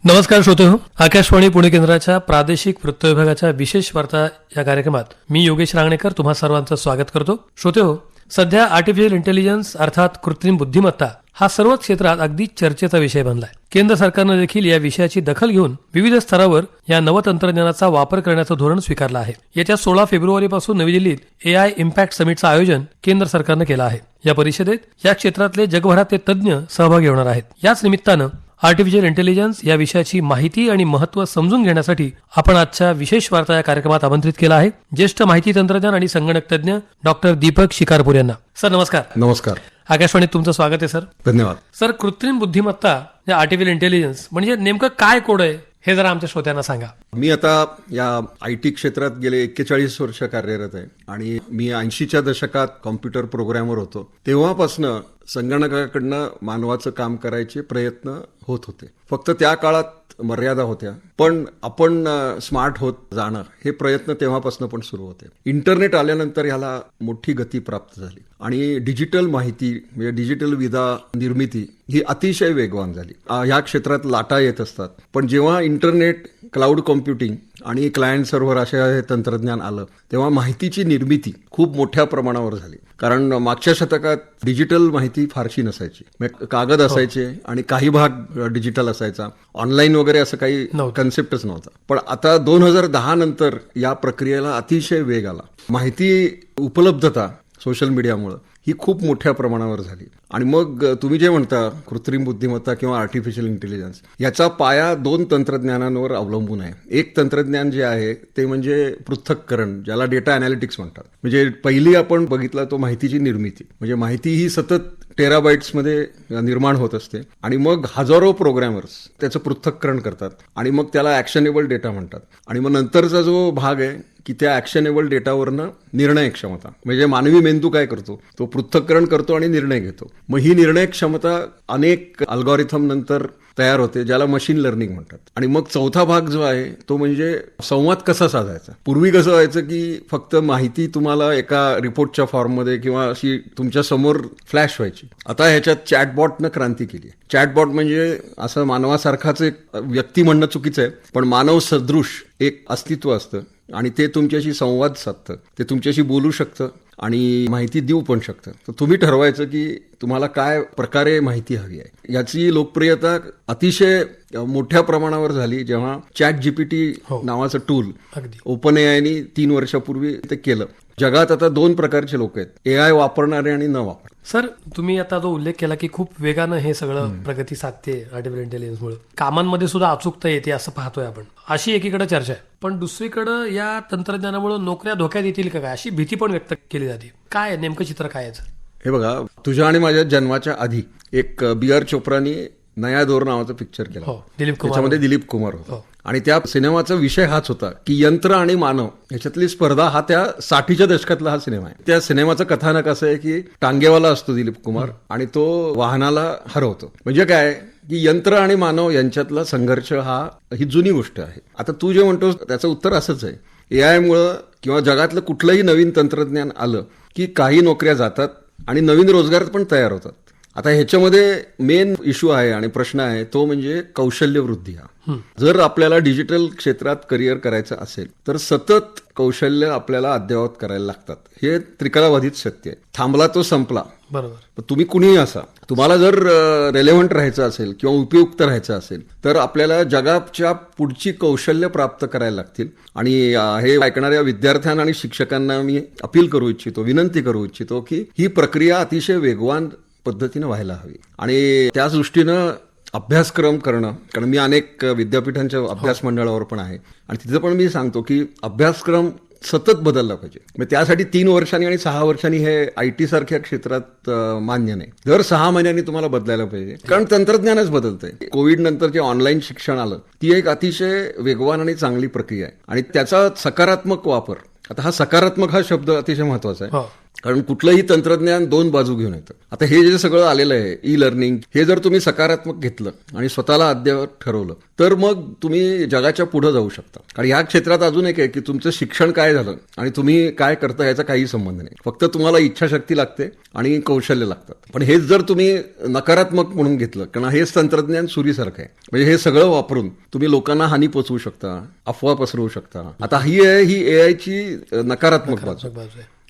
नमस्कार श्रोते हो, आकाशवाणी पुणे केंद्राच्या प्रादेशिक वृत्त विभागाच्या विशेष वार्ता या कार्यक्रमात मी योगेश रांगणेकर तुम्हा सर्वांचं स्वागत करतो. श्रोते हो, सध्या आर्टिफिशियल इंटेलिजन्स अर्थात कृत्रिम बुद्धिमत्ता हा सर्वच क्षेत्रात अगदी चर्चेचा विषय बनलाय. केंद्र सरकारनं देखील या विषयाची दखल घेऊन विविध स्तरावर या नवतंत्रज्ञानाचा वापर करण्याचं धोरण स्वीकारलं आहे. येत्या 16 फेब्रुवारीपासून नवी दिल्लीत AI इम्पॅक्ट समिटचं आयोजन केंद्र सरकारनं केलं आहे. या परिषदेत या क्षेत्रातले जगभरातले तज्ज्ञ सहभागी होणार आहेत. याच निमित्तानं आर्टिफिशियल इंटेलिजन्स या विषयाची माहिती आणि महत्त्व समजून घेण्यासाठी आपण आजच्या विशेष वार्ता या कार्यक्रमात आमंत्रित केला आहे ज्येष्ठ माहिती तंत्रज्ञान आणि संगणक तज्ज्ञ डॉक्टर दीपक शिकारपूर यांना. सर नमस्कार. नमस्कार. आकाशवाणीत तुमचं स्वागत आहे सर. धन्यवाद. सर, कृत्रिम बुद्धिमत्ता या आर्टिफिशियल इंटेलिजन्स म्हणजे नेमकं काय कोड आहे हे जरा आमच्या श्रोत्यांना सांगा. मी आता या IT क्षेत्रात गेले 41 वर्ष कार्यरत आहे आणि मी 80च्या दशकात कॉम्प्युटर प्रोग्रॅमर होतो. तेव्हापासनं संगणकाकडनं मानवाचं काम करायचे प्रयत्न होत होते. फक्त त्या काळात मर्यादा होत्या, पण आपण स्मार्ट होत जाणं हे प्रयत्न तेव्हापासून पण सुरू होते. इंटरनेट आल्यानंतर ह्याला मोठी गती प्राप्त झाली आणि डिजिटल माहिती म्हणजे डिजिटल विदा निर्मिती ही अतिशय वेगवान झाली. ह्या क्षेत्रात लाटा येत असतात, पण जेव्हा इंटरनेट, क्लाउड कॉम्प्युटिंग आणि क्लायंट सर्व्हर असे हे तंत्रज्ञान आलं तेव्हा माहितीची निर्मिती खूप मोठ्या प्रमाणावर झाली. कारण मागच्या शतकात डिजिटल माहिती फारशी नसायची. कागद असायचे आणि काही भाग डिजिटल असायचा. ऑनलाईन वगैरे असं काही कन्सेप्टच नव्हता. पण आता 2010 नंतर या प्रक्रियेला अतिशय वेग आला. माहिती उपलब्धता सोशल मीडियामुळे ही खूप मोठ्या प्रमाणावर झाली. आणि मग तुम्ही जे म्हणता कृत्रिम बुद्धिमत्ता किंवा आर्टिफिशियल इंटेलिजन्स याचा पाया 2 तंत्रज्ञानांवर अवलंबून आहे. एक तंत्रज्ञान जे आहे ते म्हणजे पृथक्करण, ज्याला डेटा अनालिटिक्स म्हणतात. म्हणजे पहिली आपण बघितला तो माहितीची निर्मिती. म्हणजे माहिती ही सतत टेराबाइट्समध्ये निर्माण होत असते आणि मग हजारो प्रोग्रॅमर्स त्याचं पृथक्करण करतात आणि मग त्याला ॲक्शनेबल डेटा म्हणतात. आणि मग नंतरचा जो भाग आहे की त्या ॲक्शनेबल डेटावरनं निर्णय क्षमता, म्हणजे मानवी मेंदू काय करतो, तो पृथक्करण करतो आणि निर्णय घेतो. मग ही निर्णय क्षमता अनेक अल्गोरिथम नंतर तयार होते, ज्याला मशीन लर्निंग म्हणतात. आणि मग चौथा भाग जो आहे तो म्हणजे संवाद कसा साधायचा. पूर्वी कसं व्हायचं की फक्त माहिती तुम्हाला एका रिपोर्टच्या फॉर्ममध्ये किंवा अशी तुमच्या समोर फ्लॅश व्हायची. आता ह्याच्यात चॅटबॉटनं क्रांती केली. चॅटबॉट म्हणजे असं मानवासारखाच एक व्यक्ती म्हणणं चुकीचं आहे, पण मानव सदृश एक अस्तित्व असतं आणि ते तुमच्याशी संवाद साधतं, ते तुमच्याशी बोलू शकतं आणि माहिती देऊ पण शकतं. तर तुम्ही ठरवायचं की तुम्हाला काय प्रकारे माहिती हवी आहे. याची लोकप्रियता अतिशय मोठ्या प्रमाणावर झाली जेव्हा ChatGPT नावाचं टूल ओपन AIने 3 वर्षापूर्वी ते केलं. जगात आता 2 प्रकारचे लोक आहेत, AI वापरणारे आणि न वापरणारे. सर, तुम्ही आता जो उल्लेख केला की खूप वेगानं हे सगळं प्रगती साधते आर्टिफिशियल इंटेलिजन्समुळे, कामांमध्ये सुद्धा अचूकता येते असं पाहतोय आपण, अशी एकीकडे चर्चा आहे. पण दुसरीकडे या तंत्रज्ञानामुळे नोकऱ्या धोक्यात येतील का काय अशी भीती पण व्यक्त केली जाते. काय नेमकं चित्र काय आहे? हे बघा, तुझ्या आणि माझ्या जन्माच्या आधी एक BR चोप्रानी नया दौर नावाचा पिक्चर केला. त्याच्यामध्ये दिलीप कुमार होता आणि त्या सिनेमाचा विषय हाच होता की यंत्र आणि मानव ह्याच्यातली स्पर्धा. हा त्या 60च्या दशकातला हा सिनेमा आहे. त्या सिनेमाचं कथानक असं आहे की टांगेवाला असतो दिलीप कुमार आणि तो वाहनाला हरवतो. म्हणजे काय की यंत्र आणि मानव यांच्यातला संघर्ष ही जुनी गोष्ट आहे. आता तू जे म्हणतोस त्याचं उत्तर असंच आहे. AI मुळे किंवा जगातलं कुठलंही नवीन तंत्रज्ञान आलं की काही नोकऱ्या जातात आणि नवीन रोजगार पण तयार होतात. आता ह्याच्यामध्ये मेन इश्यू आहे आणि प्रश्न आहे तो म्हणजे कौशल्य वृद्धी. जर आपल्याला डिजिटल क्षेत्रात करिअर करायचं असेल तर सतत कौशल्य आपल्याला अद्ययावत करायला लागतात. हे त्रिकालाबाधित सत्य आहे. थांबला तो संपला. बरोबर. तुम्ही कुणीही असा, तुम्हाला जर रेलेव्हंट राहायचं असेल किंवा उपयुक्त राहायचं असेल तर आपल्याला जगाच्या पुढची कौशल्य प्राप्त करायला लागतील. आणि हे ऐकणाऱ्या विद्यार्थ्यांना आणि शिक्षकांना मी अपील करू इच्छितो, विनंती करू इच्छितो की ही प्रक्रिया अतिशय वेगवान पद्धतीनं व्हायला हवी आणि त्या दृष्टीनं अभ्यासक्रम करणं. कारण मी अनेक विद्यापीठांच्या अभ्यास मंडळावर पण आहे आणि तिथं पण मी सांगतो की अभ्यासक्रम सतत बदलला पाहिजे. म्हणजे त्यासाठी 3 वर्षांनी आणि 6 वर्षांनी हे IT सारख्या क्षेत्रात मान्य नाही. दर 6 महिन्यांनी तुम्हाला बदलायला पाहिजे, कारण तंत्रज्ञानच बदलतंय. कोविड नंतर जे ऑनलाईन शिक्षण आलं ती एक अतिशय वेगवान आणि चांगली प्रक्रिया आहे आणि त्याचा सकारात्मक वापर. आता हा सकारात्मक हा शब्द अतिशय महत्वाचा आहे. कारण कुठलंही तंत्रज्ञान दोन बाजू घेऊन येतं. आता हे जे सगळं आलेलं आहे ई लर्निंग, हे जर तुम्ही सकारात्मक घेतलं आणि स्वतःला अद्ययावत ठरवलं तर मग तुम्ही जगाच्या पुढे जाऊ शकता. कारण या क्षेत्रात अजून एक आहे की तुमचं शिक्षण काय झालं आणि तुम्ही काय करता याचा काही संबंध नाही. फक्त तुम्हाला इच्छाशक्ती लागते आणि कौशल्य लागतात. पण हेच जर तुम्ही नकारात्मक म्हणून घेतलं, कारण हेच तंत्रज्ञान सुरीसारखं आहे, म्हणजे हे सगळं वापरून तुम्ही लोकांना हानी पोचवू शकता, अफवा पसरवू शकता. आता ही आहे ही AI ची नकारात्मक बाजू.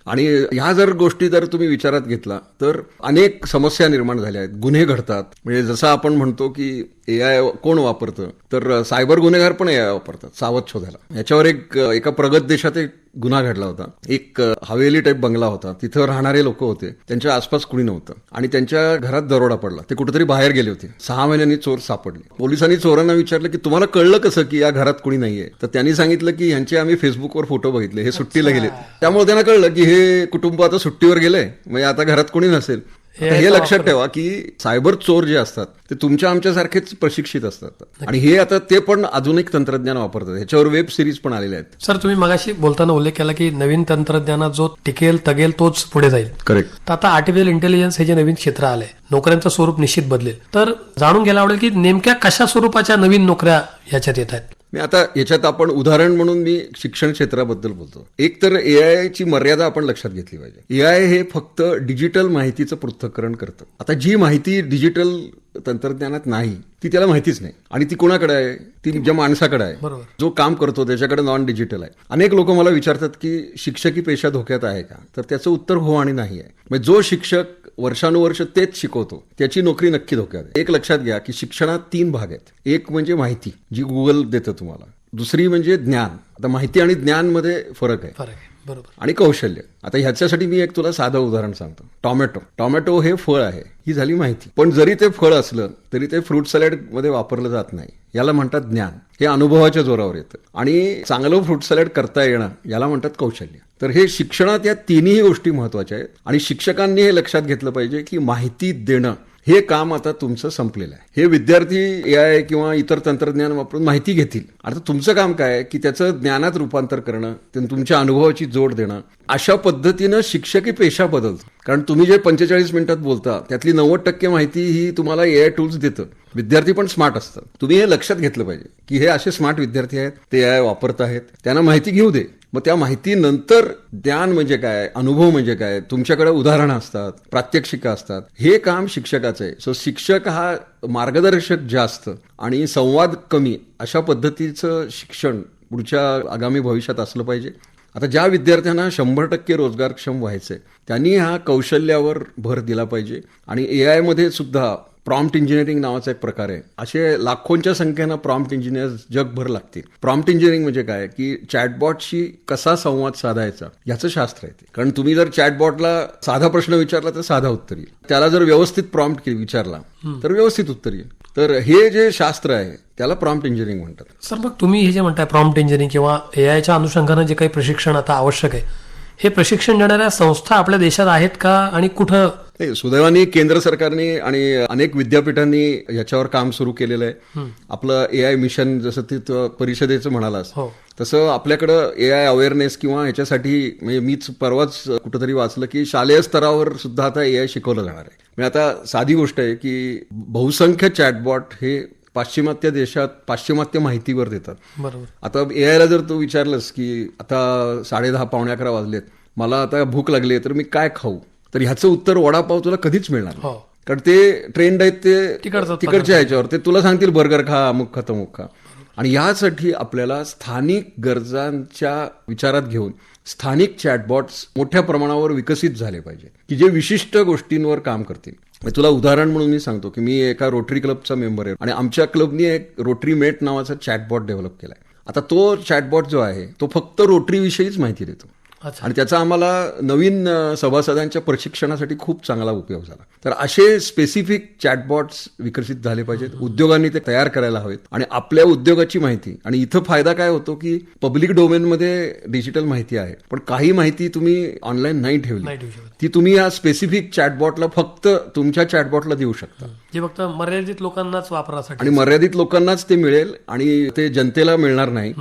आणि ह्या जर गोष्टी जर तुम्ही विचारात घेतला तर अनेक समस्या निर्माण झाल्या आहेत. गुन्हे घडतात. म्हणजे जसं आपण म्हणतो की AI कोण वापरतं, तर सायबर गुन्हेगार पण AI वापरतात सावध शोधायला. याच्यावर एका प्रगत देशात एक गुन्हा घडला होता. एक हवेली टाईप बंगला होता, तिथं राहणारे लोक होते, त्यांच्या आसपास कुणी नव्हतं आणि त्यांच्या घरात दरोडा पडला. ते कुठेतरी बाहेर गेले होते. 6 महिन्यांनी चोर सापडले. पोलिसांनी चोरांना विचारलं की तुम्हाला कळलं कसं की या घरात कुणी नाहीये, तर त्यांनी सांगितलं की ह्यांचे आम्ही फेसबुकवर फोटो बघितले, हे सुट्टीला गेले. त्यामुळे त्यांना कळलं की हे कुटुंब आता सुट्टीवर गेलंय, म्हणजे आता घरात कोणी नसेल. हे लक्षात ठेवा की सायबर चोर जे असतात ते तुमच्या आमच्यासारखेच प्रशिक्षित असतात आणि हे आता ते पण आधुनिक तंत्रज्ञान वापरतात. ह्याच्यावर वेब सिरीज पण आलेल्या आहेत. सर, तुम्ही मगाशी बोलताना उल्लेख केला की नवीन तंत्रज्ञानात जो टिकेल तगेल तोच पुढे जाईल. करेक्ट. तर आता आर्टिफिशियल इंटेलिजन्स हे जे नवीन क्षेत्र आलंय, नोकऱ्यांचं स्वरूप निश्चित बदलेल. तर जाणून घ्यायला आवडेल की नेमक्या कशा स्वरूपाच्या नवीन नोकऱ्या याच्यात येत आहेत. मी आता याच्यात आपण उदाहरण म्हणून मी शिक्षण क्षेत्राबद्दल बोलतो. एक तर AI ची मर्यादा आपण लक्षात घेतली पाहिजे. AI हे फक्त डिजिटल माहितीचं पृथक्करण करतं. आता जी माहिती डिजिटल तंत्रज्ञानात नाही ती त्याला माहितीच नाही आणि ती कोणाकडे आहे, ती ज्या माणसाकडे आहे, बरोबर. जो काम करतो त्याच्याकडे नॉन डिजिटल आहे. अनेक लोक मला विचारतात की शिक्षकी पेशा धोक्यात आहे का, तर त्याचं उत्तर हो आणि नाही आहे. म्हणजे जो शिक्षक वर्षानुवर्ष तेच शिकवतो त्याची नोकरी नक्की धोक्यात आहे. एक लक्षात घ्या की शिक्षणात 3 भाग आहेत. एक म्हणजे माहिती जी गुगल देतं तुम्हाला, दुसरी म्हणजे ज्ञान. आता माहिती आणि ज्ञान मध्ये फरक आहे. बरोबर. आणि कौशल्य. आता ह्याच्यासाठी मी एक तुला साधं उदाहरण सांगतो. टोमॅटो हे फळ आहे, ही झाली माहिती. पण जरी ते फळ असलं तरी ते फ्रूट सॅलड मध्ये वापरलं जात नाही. याला म्हणतात ज्ञान. हे अनुभवाच्या जोरावर येतं. आणि चांगलं फ्रूट सॅलड करता येणं याला म्हणतात कौशल्य. तर हे शिक्षणात या तिन्ही गोष्टी महत्वाच्या आहेत आणि शिक्षकांनी हे लक्षात घेतलं पाहिजे की माहिती देणं हे काम आता तुमचं संपलेलं आहे. हे विद्यार्थी AI किंवा इतर तंत्रज्ञान वापरून माहिती घेतील. आता तुमचं काम काय आहे की त्याचं ज्ञानात रूपांतर करणं, तुमच्या अनुभवाची जोड देणं. अशा पद्धतीनं शिक्षकी पेशा बदलतो. कारण तुम्ही जे 45 मिनिटात बोलता त्यातली 90% माहिती ही तुम्हाला AI टूल्स देतं. विद्यार्थी पण स्मार्ट असतात. तुम्ही हे लक्षात घेतलं पाहिजे की हे असे स्मार्ट विद्यार्थी आहेत, ते AI वापरत आहेत, त्यांना माहिती घेऊ दे. मग त्या माहितीनंतर ज्ञान म्हणजे काय, अनुभव म्हणजे काय, तुमच्याकडे उदाहरणं असतात, प्रात्यक्षिका असतात. हे काम शिक्षकाचं आहे. सो शिक्षक हा मार्गदर्शक जास्त आणि संवाद कमी अशा पद्धतीचं शिक्षण पुढच्या आगामी भविष्यात असलं पाहिजे. आता ज्या विद्यार्थ्यांना 100% रोजगारक्षम व्हायचंय त्यांनी ह्या कौशल्यावर भर दिला पाहिजे. आणि AI मध्ये सुद्धा प्रॉम्प्ट इंजिनिअरिंग नावाचा एक प्रकार आहे. असे लाखोंच्या संख्येनं प्रॉम्प्ट इंजिनियर्स जगभर लागतील. प्रॉम्प्ट इंजिनिअरिंग म्हणजे काय की चॅटबॉटशी कसा संवाद साधायचा याचं शास्त्र आहे. कारण तुम्ही जर चॅटबॉटला साधा प्रश्न विचारला तर साधा उत्तर येईल, त्याला जर व्यवस्थित प्रॉम्प्ट विचारला तर व्यवस्थित उत्तर येईल. तर हे जे शास्त्र आहे त्याला प्रॉम्प्ट इंजिनिअरिंग म्हणतात. सर, मग तुम्ही हे जे म्हणताय प्रॉम्प्ट इंजिनिअरिंग किंवा AIच्या अनुषंगानं जे काही प्रशिक्षण आता आवश्यक आहे, हे प्रशिक्षण देणाऱ्या संस्था आपल्या देशात आहेत का आणि कुठं? सुदैवाने केंद्र सरकारने आणि अनेक विद्यापीठांनी याच्यावर काम सुरू केलेलं आहे. आपलं AI मिशन जसं ते परिषदेचं म्हणालास तसं आपल्याकडं AI अवेअरनेस किंवा ह्याच्यासाठी म्हणजे मीच परवाच कुठंतरी वाचलं की शालेय स्तरावर सुद्धा आता AI शिकवलं जाणार आहे. म्हणजे आता साधी गोष्ट आहे की बहुसंख्य चॅटबॉट हे पाश्चिमात्य देशात पाश्चिमात्य माहितीवर देतात. बरोबर. आता AI ला जर तू विचारलंस की आता 10:30 पावणे 11 वाजलेत, मला आता भूक लागली तर मी काय खाऊ, तर ह्याचं उत्तर वडापाव तुला कधीच मिळणार नाही. कारण ते ट्रेंड आहेत ते तिकडच्या ह्याच्यावर, ते तुला सांगतील बर्गर खा, अमुक खा तमुक खा. आणि यासाठी आपल्याला स्थानिक गरजांच्या विचारात घेऊन स्थानिक चॅटबॉट्स मोठ्या प्रमाणावर विकसित झाले पाहिजे की जे विशिष्ट गोष्टींवर काम करतील. तुला उदाहरण म्हणून मी सांगतो की मी एका रोटरी क्लबचा मेंबर आहे आणि आमच्या क्लबनी एक रोटरी मेट नावाचा चॅटबॉट डेव्हलप केलाय. आता तो चॅटबॉट जो आहे तो फक्त रोटरी विषयीच माहिती देतो आणि त्याचा आम्हाला नवीन सभासदांच्या प्रशिक्षणासाठी खूप चांगला उपयोग झाला. तर असे स्पेसिफिक चॅटबॉट्स विकसित झाले पाहिजेत. उद्योगांनी ते तयार करायला हवेत आणि आपल्या उद्योगाची माहिती. आणि इथं फायदा काय होतो की पब्लिक डोमेनमध्ये डिजिटल माहिती आहे, पण काही माहिती तुम्ही ऑनलाईन नाही ठेवली, ती तुम्ही या स्पेसिफिक चॅटबॉटला फक्त तुमच्या चॅटबॉटला देऊ शकता, जे फक्त मर्यादित लोकांनाच वापरासाठी आणि मर्यादित लोकांनाच ते मिळेल आणि ते जनतेला मिळणार नाही.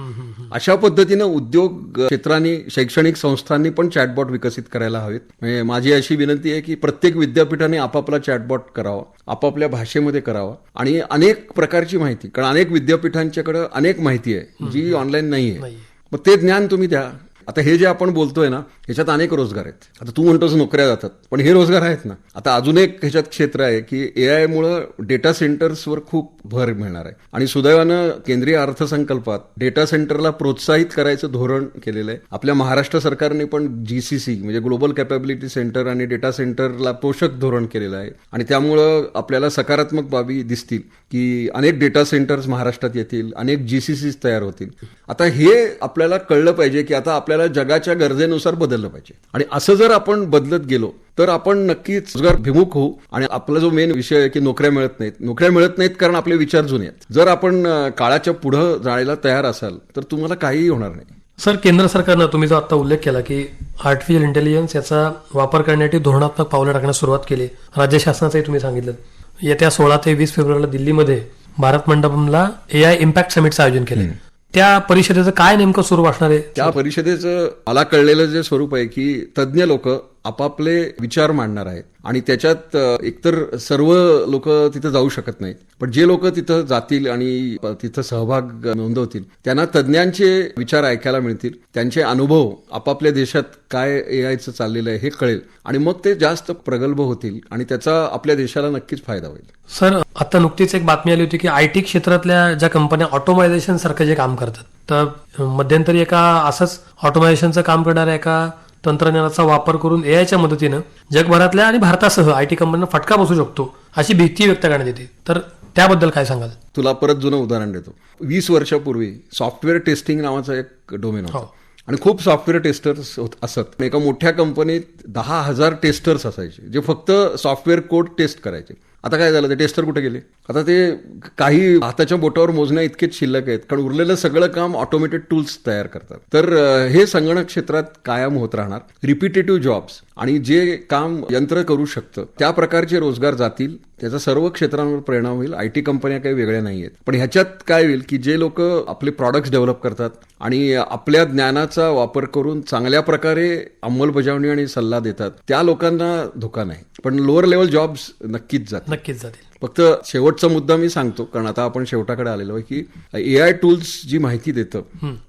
अशा पद्धतीनं उद्योग क्षेत्राने, शैक्षणिक संस्थांनी पण चॅटबॉट विकसित करायला हवेत. म्हणजे माझी अशी विनंती आहे की प्रत्येक विद्यापीठाने आपापला चॅटबॉट करावा, आपापल्या भाषेमध्ये करावा आणि अनेक प्रकारची माहिती, कारण अनेक विद्यापीठांच्याकडे अनेक माहिती आहे जी ऑनलाईन नाहीये, मग ते ज्ञान तुम्ही द्या. आता हे जे आपण बोलतोय ना, ह्याच्यात अनेक रोजगार आहेत. आता तू म्हणतोस नोकऱ्या जातात, पण हे रोजगार आहेत ना. आता अजून एक ह्याच्यात क्षेत्र आहे की एआय मुळे डेटा सेंटर्सवर खूप भर मिळणार आहे आणि सुदैवानं केंद्रीय अर्थसंकल्पात डेटा सेंटरला प्रोत्साहित करायचं धोरण केलेलं आहे. आपल्या महाराष्ट्र सरकारने पण जीसीसी म्हणजे ग्लोबल कॅपॅबिलिटी सेंटर आणि डेटा सेंटरला पोषक धोरण केलेलं आहे आणि त्यामुळं आपल्याला सकारात्मक बाबी दिसतील की अनेक डेटा सेंटर्स महाराष्ट्रात येतील, अनेक जीसीसी तयार होतील. आता हे आपल्याला कळलं पाहिजे की आता आपल्याला जगाच्या गरजेनुसार बदललं पाहिजे आणि असं जर आपण बदलत गेलो तर आपण नक्कीच रोजगारभिमुख होऊ. आणि आपला जो मेन विषय आहे की नोकऱ्या मिळत नाहीत कारण आपले विचार जुने आहेत. जर आपण काळाच्या पुढे जायला तयार असाल तर तुम्हाला काहीही होणार नाही. सर, केंद्र सरकारनं तुम्ही जो आता उल्लेख केला की आर्टिफिशियल इंटेलिजन्स याचा वापर करण्यासाठी धोरणात्मक पावलं टाकण्यास सुरुवात केली, राज्य शासनाचंही तुम्ही सांगितलं. येत्या 16 ते 20 फेब्रुवारीला दिल्लीमध्ये भारत मंडपमला एआय इम्पॅक्ट समिटचं आयोजन केलं. त्या परिषदेचं काय नेमकं स्वरूप असणार आहे? त्या परिषदेचं मला कळलेलं जे स्वरूप आहे की तज्ज्ञ लोक आपापले विचार मांडणार आहेत आणि त्याच्यात एकतर सर्व लोक तिथं जाऊ शकत नाहीत, पण जे लोक तिथं जातील आणि तिथं सहभाग नोंदवतील त्यांना तज्ज्ञांचे विचार ऐकायला मिळतील, त्यांचे अनुभव आपापल्या देशात काय एआयचं चाललेलं आहे हे कळेल आणि मग ते जास्त प्रगल्भ होतील आणि त्याचा आपल्या देशाला नक्कीच फायदा होईल. सर, आता नुकतीच एक बातमी आली होती की आयटी क्षेत्रातल्या ज्या कंपन्या ऑटोमायझेशन सारखं जे काम करतात, तर मध्यंतरी एका असंच ऑटोमायझेशनचं काम करणाऱ्या एका तंत्रज्ञानाचा वापर करून एआयच्या मदतीनं जगभरातल्या आणि भारतासह आयटी कंपन्यांना फटका बसू शकतो अशी भीती व्यक्त करण्यात येते, तर त्याबद्दल काय सांगाल? तुला परत जुनं उदाहरण देतो. 20 वर्षापूर्वी सॉफ्टवेअर टेस्टिंग नावाचा एक डोमेन होता आणि खूप सॉफ्टवेअर टेस्टर्स असत. एका मोठ्या कंपनीत 10,000 टेस्टर्स असायचे जे फक्त सॉफ्टवेअर कोड टेस्ट करायचे. आता काय झालं, ते टेस्टर कुठे गेले? आता ते काही हाताच्या बोटावर मोजण्या इतकेच शिल्लक आहेत, कारण उरलेलं सगळं काम ऑटोमेटेड टूल्स तयार करतात. तर हे संगणक क्षेत्रात कायम होत राहणार. रिपिटेटिव्ह जॉब्स आणि जे काम यंत्र करू शकतं त्या प्रकारचे रोजगार जातील. त्याचा सर्व क्षेत्रांवर परिणाम होईल. आयटी कंपन्या काही वेगळ्या नाही आहेत, पण ह्याच्यात काय होईल की जे लोक आपले प्रॉडक्ट्स डेव्हलप करतात आणि आपल्या ज्ञानाचा वापर करून चांगल्या प्रकारे अंमलबजावणी आणि सल्ला देतात त्या लोकांना धोका नाही, पण लोअर लेवल जॉब्स नक्कीच जातील. फक्त शेवटचा मुद्दा मी सांगतो, कारण आता आपण शेवटाकडे आलेलो आहे की एआय टूल्स जी माहिती देतं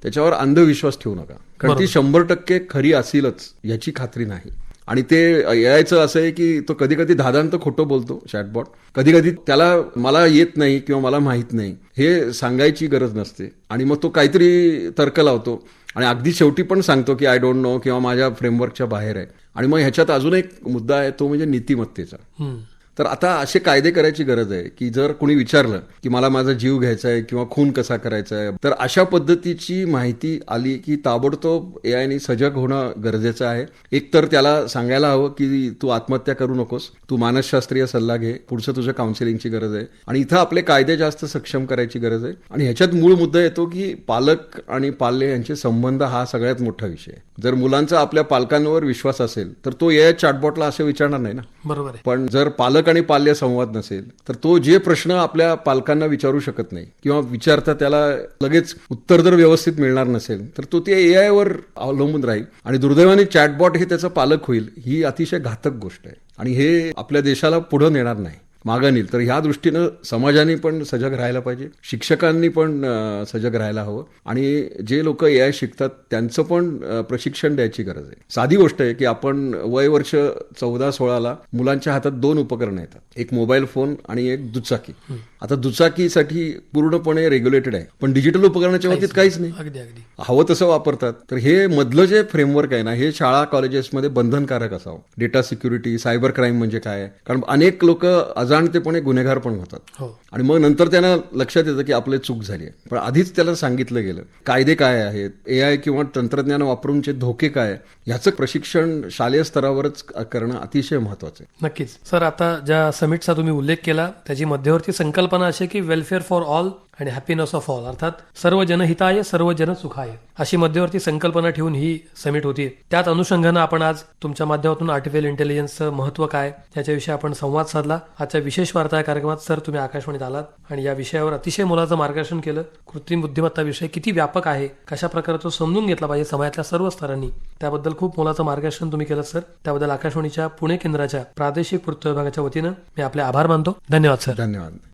त्याच्यावर अंधविश्वास ठेवू नका, कारण ती 100% खरी असेलच याची खात्री नाही. आणि ते एआयचं असं आहे की तो कधी कधी धादांत खोटं बोलतो चॅटबॉट, कधी कधी त्याला मला येत नाही किंवा मला माहित नाही हे सांगायची गरज नसते आणि मग तो काहीतरी तर्क लावतो आणि अगदी शेवटी पण सांगतो की आय डोंट नो किंवा माझ्या फ्रेमवर्कच्या बाहेर आहे. आणि मग ह्याच्यात अजून एक मुद्दा आहे, तो म्हणजे नीतिमत्तेचा. तर आता असे कायदे करायची गरज आहे की जर कोणी विचारलं की मला माझा जीव घ्यायचा आहे किंवा खून कसा करायचा आहे, तर अशा पद्धतीची माहिती आली की ताबडतोब एआयने सजग होणं गरजेचं आहे. एक तर त्याला सांगायला हवं की तू आत्महत्या करू नकोस, तू मानसशास्त्रीय सल्ला घे, पुढचं तुझ्या काउन्सिलिंगची गरज आहे. आणि इथं आपले कायदे जास्त सक्षम करायची गरज आहे. आणि ह्याच्यात मूळ मुद्दा येतो की पालक आणि पाल्य यांचे संबंध हा सगळ्यात मोठा विषय आहे. जर मुलांचा आपल्या पालकांवर विश्वास असेल तर तो एआय चॅटबॉटला असं विचारणार नाही ना. बरोबर आहे. पण जर पालक आणि पाल्य संवाद नसेल तर तो जे प्रश्न आपल्या पालकांना विचारू शकत नाही किंवा विचारता त्याला लगेच उत्तर जर व्यवस्थित मिळणार नसेल तर तो ते एआय वर अवलंबून राहील आणि दुर्दैवाने चॅटबॉट हे त्याचा पालक होईल. ही अतिशय घातक गोष्ट आहे आणि हे आपल्या देशाला पुढे नेणार नाही, मागं नेईल. तर ह्या दृष्टीनं समाजाने पण सजग राहायला पाहिजे, शिक्षकांनी पण सजग राहायला हवं आणि जे लोक एआय शिकतात त्यांचं पण प्रशिक्षण द्यायची गरज आहे. साधी गोष्ट आहे की आपण वय वर्ष 14-16ला मुलांच्या हातात 2 उपकरणं येतात, एक मोबाईल फोन आणि एक दुचाकी. आता दुचाकीसाठी पूर्णपणे रेग्युलेटेड आहे, पण डिजिटल उपकरणाच्या बाबतीत काहीच नाही, अगदी हवं तसं वापरतात. तर हे मधलं जे फ्रेमवर्क आहे ना हे शाळा कॉलेजेसमध्ये बंधनकारक असावं. डेटा सिक्युरिटी, सायबर क्राईम म्हणजे काय, कारण अनेक लोक अजाणतेपणे गुन्हेगार पण होतात आणि मग नंतर त्यांना लक्षात येतं की आपली चूक झाली आहे, पण आधीच त्याला सांगितलं गेलं कायदे काय आहेत, एआय किंवा तंत्रज्ञान वापरूनचे धोके काय, ह्याचं प्रशिक्षण शालेय स्तरावरच करणं अतिशय महत्वाचं आहे. नक्कीच. सर, आता ज्या समिटचा तुम्ही उल्लेख केला त्याची मध्यवर्ती संकल्पना संकल्पना अशी की वेलफेअर फॉर ऑल आणि हॅपीनेस ऑफ ऑल, अर्थात सर्व जनहिताय सर्व जन सुखाय, अशी मध्यवर्ती संकल्पना ठेवून ही समिट होती. त्यात अनुषंगानं आपण आज तुमच्या माध्यमातून आर्टिफिशियल इंटेलिजन्सचं महत्व काय याच्याविषयी आपण संवाद साधला. आजच्या विशेष वार्ता या कार्यक्रमात सर तुम्ही आकाशवाणीत आलात आणि या विषयावर अतिशय मोलाचं मार्गदर्शन केलं. कृत्रिम बुद्धिमत्ता विषय किती व्यापक आहे, कशा प्रकारे तो समजून घेतला पाहिजे समाजातल्या सर्व स्तरांनी, त्याबद्दल खूप मोलाचं मार्गदर्शन तुम्ही केलं सर. त्याबद्दल आकाशवाणीच्या पुणे केंद्राच्या प्रादेशिक वृत्त विभागाच्या वतीनं मी आपले आभार मानतो. धन्यवाद सर. धन्यवाद.